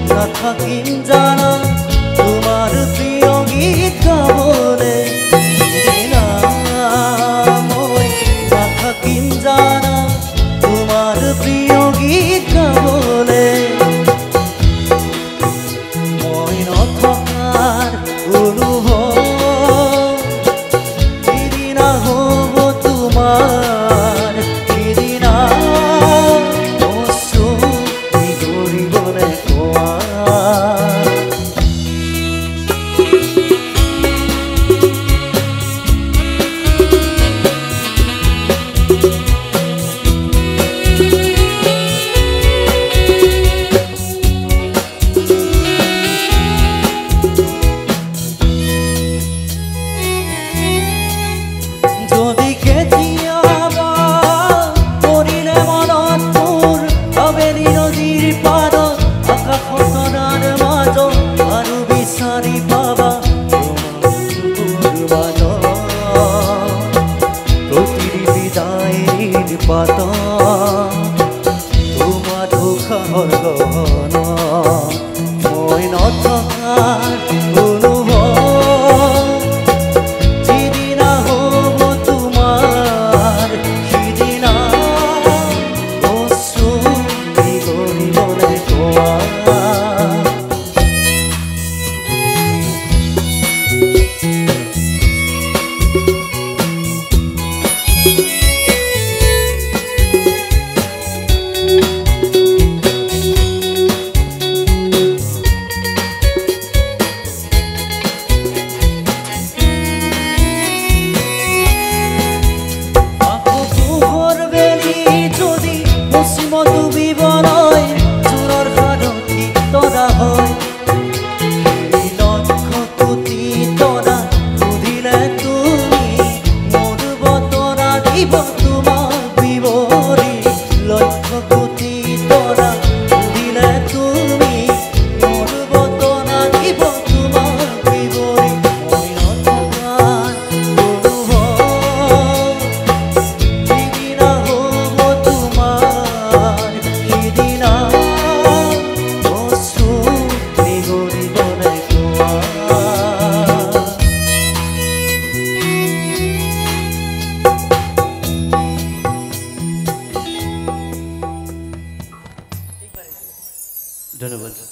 নাথাকিম জানা তোমার প্রিয় গীত গাবলে সিদিনা মই নাথাকিম জানা তোমার প্রিয় গীত গাবলে মই নথকাৰ অনুভৱ সিদিনা হ'ব তোমাৰ সিদিনা অশ্ৰু নিগৰিবনে কোৱা যদি কেতিয়াবা পৰিলে মনত মোৰ আবেলি নদীৰ পাৰত আকাশৰ তৰাৰ মাজত আৰু বিচাৰি পাবা তোমাৰ মাজত প্ৰতিটি বিদায়ৰ পাতত তোমাৰ দুখাৰ গহন মই নথকাৰ অনুভৱ সিদিনা হ'ব তোমাৰ সিদিনা অশ্ৰু নিগৰিবনে কোৱা ডুবিবলৈ জোৰৰ সাৰথি তৰা হয় লক্ষ কোটি তৰা সুধিলে তুমি মোৰ বতৰা দিব তোমাক বিৱৰি লক্ষ কোটি তৰা সুধিলে তুমি মোৰ বতৰা দিব তোমাক বিৱৰি মই নথকাৰ অনুভৱ সিদিনা হ'ব তোমাৰ সিদিনা অশ্ৰু নিগৰিবনে কোৱা ধন্যবাদ।